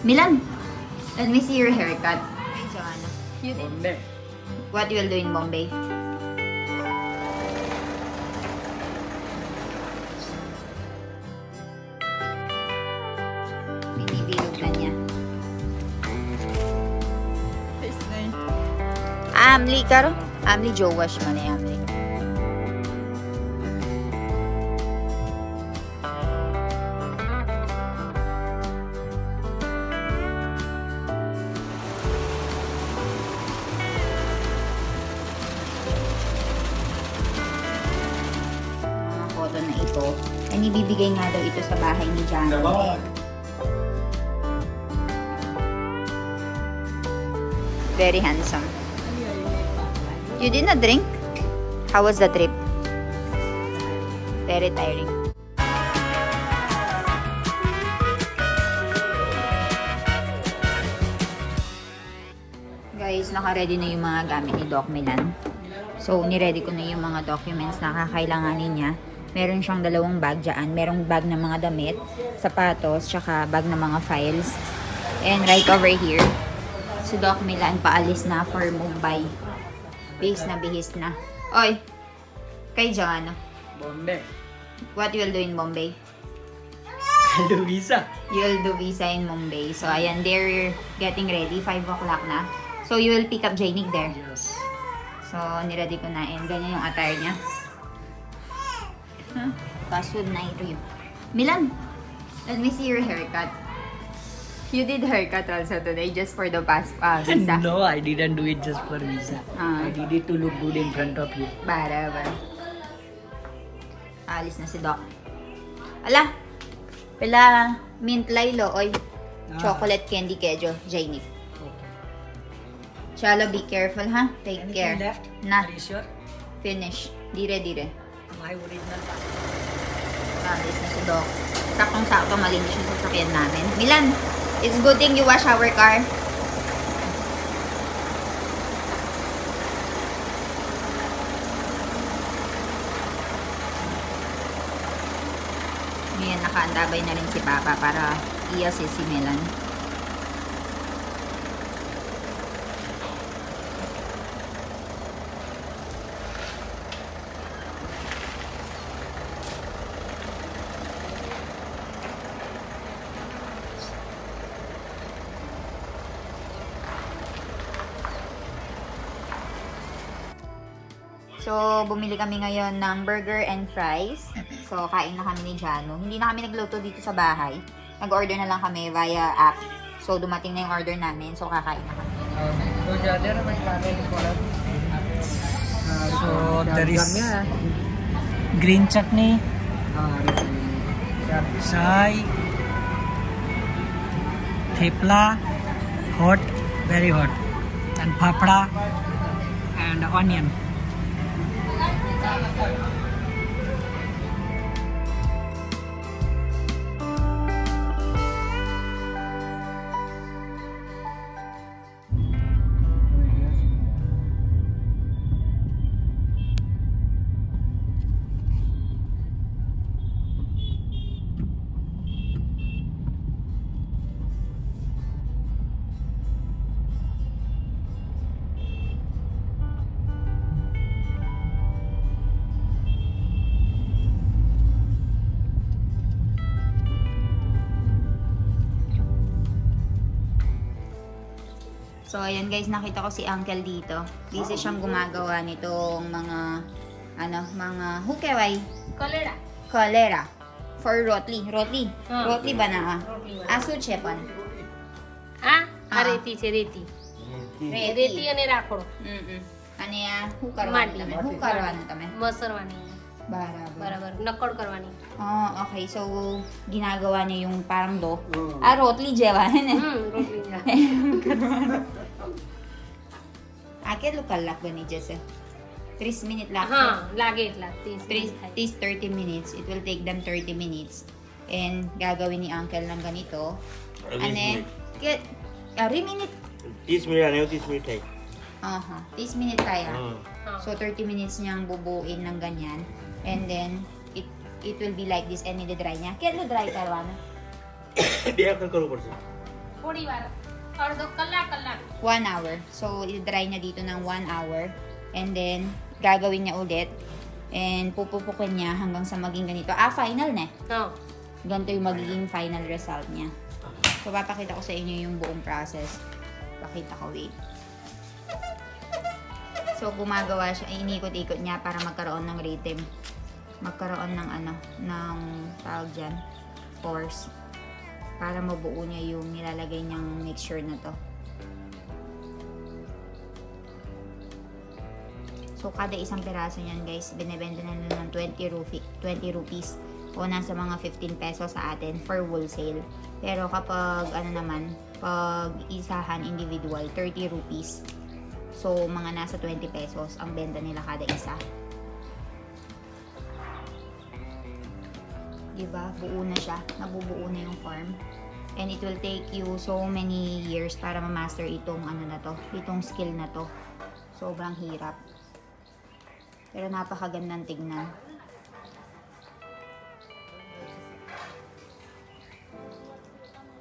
Milan, let me see your haircut. Joanna, you did. Bombay. What you will do in Bombay? Binibilog na niya. Amli karo? Amli Joe wash man eh, Amli. Photo na ito. And ibibigay nga daw ito sa bahay ni Jana. Very handsome. You did not drink? How was the trip? Very tiring. Guys, naka-ready na yung mga gamit ni Doc Milan. So, niready ko na yung mga documents na kakailanganin niya. Meron siyang dalawang bag dyan. Merong bag ng mga damit, sapatos, tsaka bag ng mga files. And right over here, si Doc Milan paalis na for Mumbai. Bihis na. Oy, kay Joanna. Bombay. What you will do in Bombay? I'll do visa. You'll do visa in Mumbai. So, ayan, they're getting ready. 5 o'clock na. So, you will pick up Jainik there. Yes. So, niready ko na. And ganyan yung attire niya. Huh? Fast food night review. Milan, let me see your haircut. You did haircut also today just for the past visa? No, I didn't do it just for visa. I did it to look good in front of you. Barabar. Alis na si Doc. Ala! Pila mint lilo, oy. Chocolate candy kejo, Jainik. Okay. Chalo, be careful, ha? Take Anything care. left? Na. Are you sure? Finish. Dire. My original. Alis na si Doc. Sakong-sakto malinis yung sasakyan namin. Milan, it's good thing you wash our car. Ngayon, nakaantabay na rin si Papa para i-assist si Milan. So, bumili kami ngayon ng burger and fries. So, kain na kami ni Jano. Hindi na kami nagluto dito sa bahay. Nag-order na lang kami via app. So, dumating na yung order namin. So, kakain na kami. So, there is green chutney, chai, thepla, hot, very hot, and papda, and onion. So, ayan guys, nakita ko si Uncle dito. Busy siyang gumagawa nitong mga, mga hukeway. Kolera. For rotli. Rotli ba na? Asu chepan. રેતી છે રેતી રેતી અને રાખોડો અને આ શું કરવાનું તમે? શું કરવાનું તમે? મસરવાની બરાબર નકળ કરવાની. Okay. So, ginagawa niya yung parang do. Rotli જેવા હે ને? રોટલી કેટલું કલાક બની જશે? 30 minutes લાગશે? હા લાગે એટલા 30 minutes. It will take them 30 minutes. And gagawin ni Uncle ng ganito. Ane, 30 minutes. 30 minutes ano, 30 minutes tayo. 30 minutes kaya. So 30 minutes niyang bubuin ng ganyan. And then it will be like this and i-dry niya. Kaya dry karwana? Dia akan keluar sih. થોડી વાર અડધો કલાક 1 hour. So, i-dry niya dito ng 1 hour. And then, gagawin niya ulit. And pupupukin niya hanggang sa maging ganito. Final na. હા Ganito yung magiging final result niya. So, papakita ko sa inyo yung buong process. Pakita ko, wait. So, gumagawa siya, inikot-ikot niya para magkaroon ng rhythm. Magkaroon ng ng tawag dyan, force. Para mabuo niya yung nilalagay niyang mixture na to. So, kada isang peraso niyan, guys, binibenta na nila ng 20 rupees. O nasa mga 15 pesos sa atin for wholesale. Pero kapag, pag isahan individual, 30 rupees. So, mga nasa 20 pesos ang benta nila kada isa. Diba? Buo na siya. Nabubuo na yung form. And it will take you so many years para ma-master itong itong skill na to. Sobrang hirap. Pero napakagandang tignan.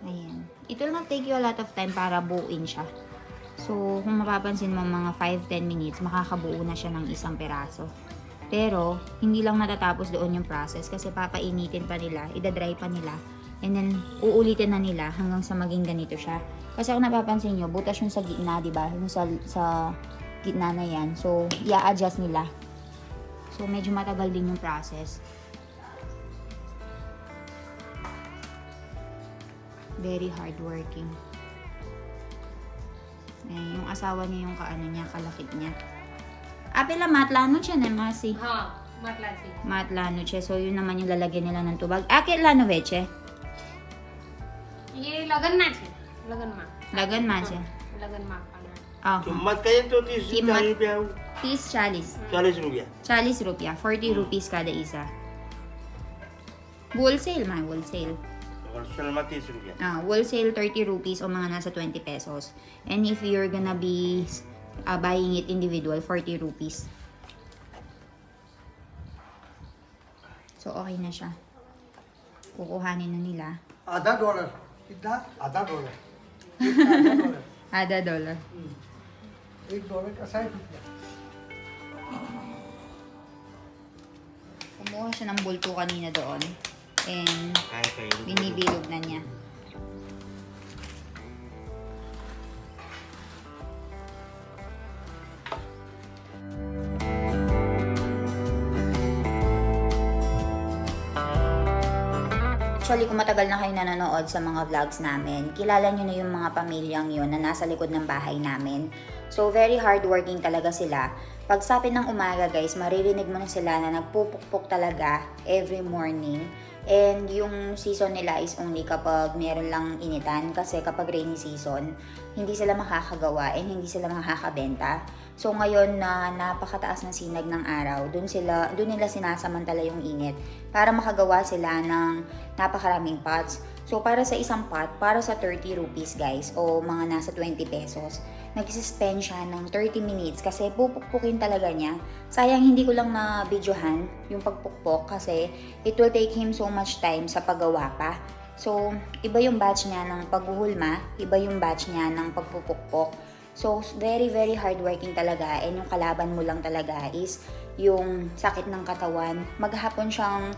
Ayan. It will not take you a lot of time para buuin siya. So, kung mapapansin mo mga 5-10 minutes, makakabuo na siya ng isang peraso. Pero, hindi lang natatapos doon yung process kasi papainitin pa nila, idadry pa nila, and then uulitin na nila hanggang sa maging ganito siya. Kasi kung napapansin nyo, butas yung sa gitna, diba? Yung sa gitna na yan. So, i-adjust nila. So, medyo matagal din yung process. Very hardworking. Yung asawa niya yung kalakit niya. Apela matlano siya na masi. હા માટલાથી Matlano siya. So, yun naman yung lalagyan nila ng tubag. Lano veche? એ લગનમાં છે લગનમાં Lagan ma siya. લગનમાં આપવાના किंमत करें तो 30 कीमत? 40 रुपया 30, 40. 40 रुपया 40 rupiah. 40 rupees kada isa. Wholesale man, wholesale. Wholesale में 30 रुपया Wholesale 30 rupees o mga nasa 20 pesos. And if you're gonna be buying it individual, 40 rupees. So, okay na siya. Kukuhanin na nila. $1 कितना $1 $1. $1 का 60 रुपया Kumuha siya ng bulto kanina doon. And काय काय binibilog na niya. Actually, kung matagal na kayo nanonood sa mga vlogs namin, kilala nyo na yung mga pamilyang yun na nasa likod ng bahay namin. So, very hardworking talaga sila. Pagsapit ng umaga, guys, maririnig mo na sila na nagpupukpok talaga every morning. And yung season nila is only kapag meron lang initan. Kasi kapag rainy season, hindi sila makakagawa and hindi sila makakabenta. So ngayon na napakataas ng sinag ng araw, doon nila sinasamantala yung init para makagawa sila ng napakaraming pots. So para sa isang pot, para sa 30 rupees guys, o mga nasa 20 pesos, nag-suspend siya ng 30 minutes kasi pupukpukin talaga niya. Sayang hindi ko lang na videohan yung pagpukpok kasi it will take him so much time sa paggawa pa. So iba yung batch niya ng paghuhulma, iba yung batch niya ng pagpupukpok. So, very, very hardworking talaga. And yung kalaban mo lang talaga is yung sakit ng katawan. Maghapon siyang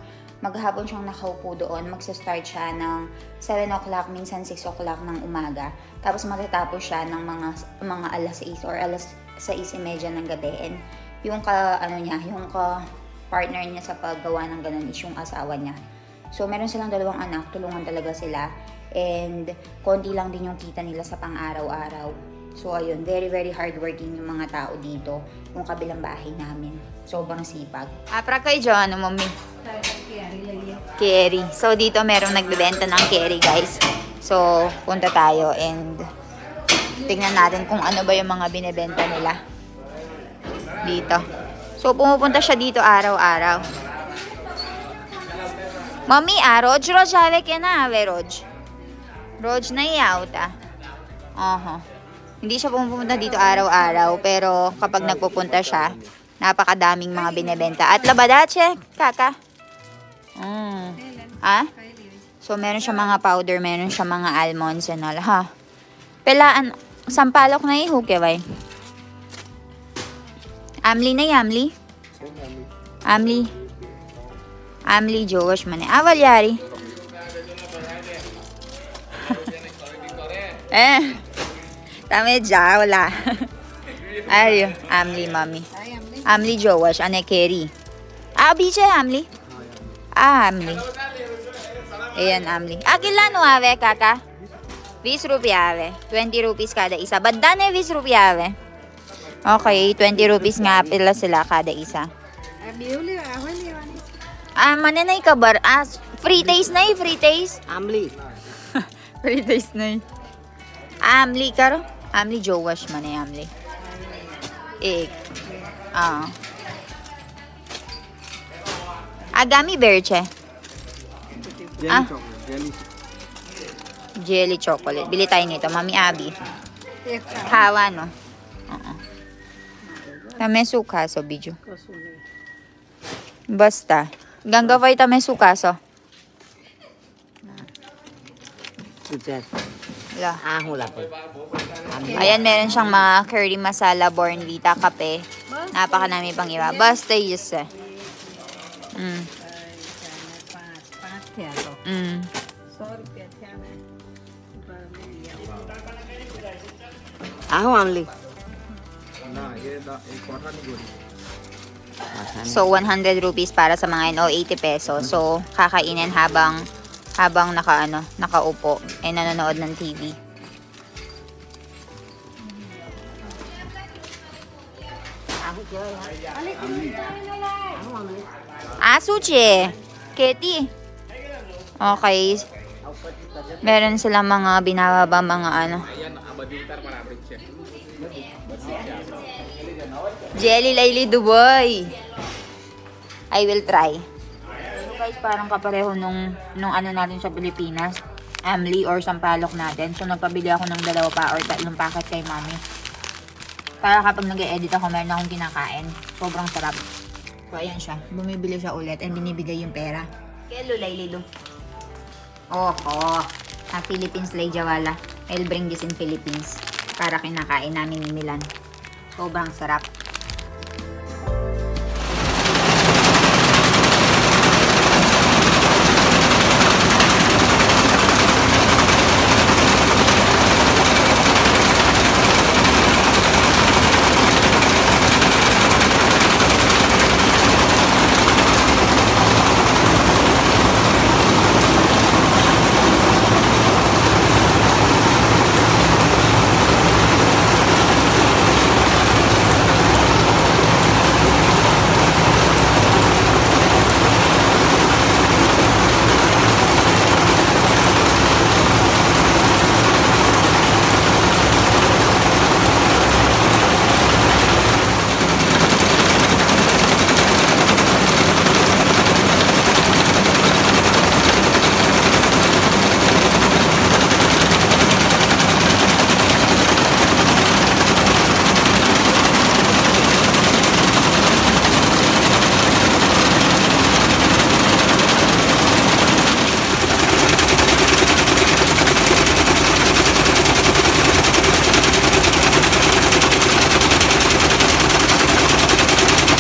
nakaupo doon. Magsa-start siya ng 7 o'clock, minsan 6 o'clock ng umaga. Tapos matatapos siya ng mga alas 6 or alas 6:30 ng gabi. And yung partner niya sa paggawa ng ganun is yung asawa niya. So, meron silang 2 anak. Tulungan talaga sila. And konti lang din yung kita nila sa pang-araw-araw. So, ayun, very, very hardworking yung mga tao dito. Yung kabilang bahay namin. Sobrang sipag. Apra kayo dyan, ano, mami? Kerry. So, dito merong nagbebenta ng kerry, guys. So, punta tayo and tingnan natin kung ano ba yung mga binebenta nila. Dito. So, pumupunta siya dito araw-araw. Mami, Roj ave ke na, Roj. Roj na iauta. Hindi siya pumupunta dito araw-araw, pero kapag nagpupunta siya, napakadaming mga binebenta. At labadache, kaka? Ha? So, meron siya mga powder, meron siya mga almonds and all, ha? Pelaan, sampalok na hukeway. Amli na Amli? Amli Jowash mane. Awal yari. Tame jawla. Ayo, Amli mami. Amli Jowash ane Kerry. Biche Amli. Amli. Ayan Amli. Kilano ave kaka? 20 rupiah ave. 20 rupees kada isa. Badane 20 rupiah ave. Okay, 20 rupees nga pila sila kada isa. Manenay ka bar? Free taste na free taste. Amli. Free taste na Amli karo? Amli Jowash mane Amli. Agami berche. Jelly chocolate. Bili tayo nito, Mami Abby. Kawa, no? Tame sukaso, biju. Basta. Ganggaway tame sukaso. La. Hula po. Ayan, meron siyang mga curry masala, Bornvita, kape. Napakanami pang iba. Basta yus eh. Amli. So, 100 rupees para sa mga o 80 pesos. So, kakainin habang nakaupo nanonood ng TV. Suchi. Keti. Okay. Meron silang mga binababa mga Jelly Layli Duboy. I will try. So guys, parang kapareho nung natin sa Pilipinas. Amli or sampalok natin. So nagpabili ako ng 2 pa or 3 packet kay Mami. Para kapag nag-e-edit ako, meron akong kinakain. Sobrang sarap. So ayan siya. Bumibili siya ulit and binibigay yung pera. Kelo Layli Lu. Philippines Lay Jawala. I'll bring this in Philippines. Para kinakain namin ni Milan. Sobrang sarap.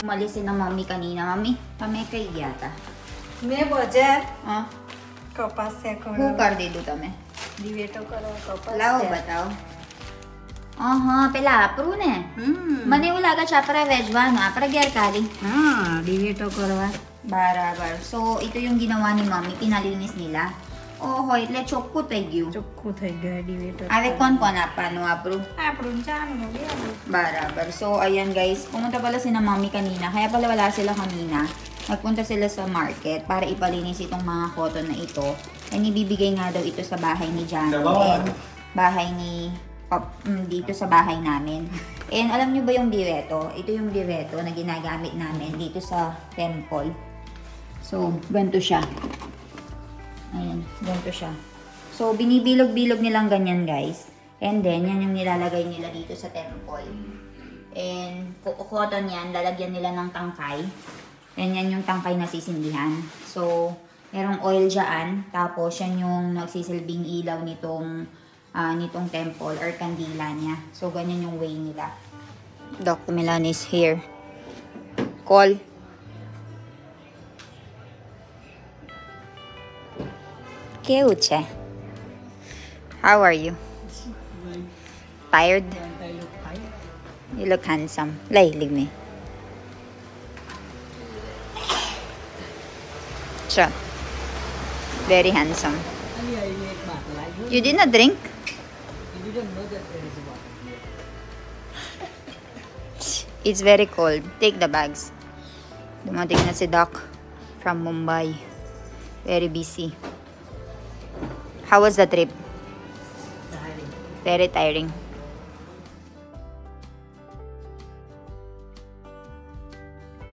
Umalis na Mami kanina. Mami, tame kay yata. मैं बजे हाँ कपास से हु कर दे दो तमे दिवेटो करो कपास लाओ बताओ પેલા આપણું ને મને એવું લાગે છે આપણે વેજવાનું આપણે ઘેર કાઢી दिवेटो करवा બરાબર સો ito yung ginawa ni Mami pinalinis nila એટલે ચોખ્ખું થઈ ગયું ચોખ્ખું થઈ ગયું દિવેટો હવે કોણ આપવાનું આપણું આપણું ચાનું barabar so ayan guys pumunta pala si na Mami kanina kaya pala wala sila kanina nagpunta sila sa market para ipalinis itong mga cotton na ito and ibibigay nga daw ito sa bahay ni Jan and bahay ni dito sa bahay namin. And alam nyo ba yung direto? Ito yung direto na ginagamit namin dito sa temple. So, ganito siya. Ayan, ganito siya. So, binibilog-bilog nilang ganyan guys. And then, yan yung nilalagay nila dito sa temple. And, cotton yan, lalagyan nila ng tangkay. And yan yung tangkay na sisindihan. So, Merong oil dyan. Tapos, yan yung nagsisilbing ilaw nitong temple or kandila niya. So, ganyan yung way nila. Dr. Milan is here. Call. Cute siya. How are you? Tired? I look fine. You look handsome. Lig me. Siya. Very handsome. Ali, I ate bakla. You did not drink? You didn't know that there is a water here. It's very cold. Take the bags. Dumating na si Doc from Mumbai. Very busy. How was the trip? Tiring. Very tiring.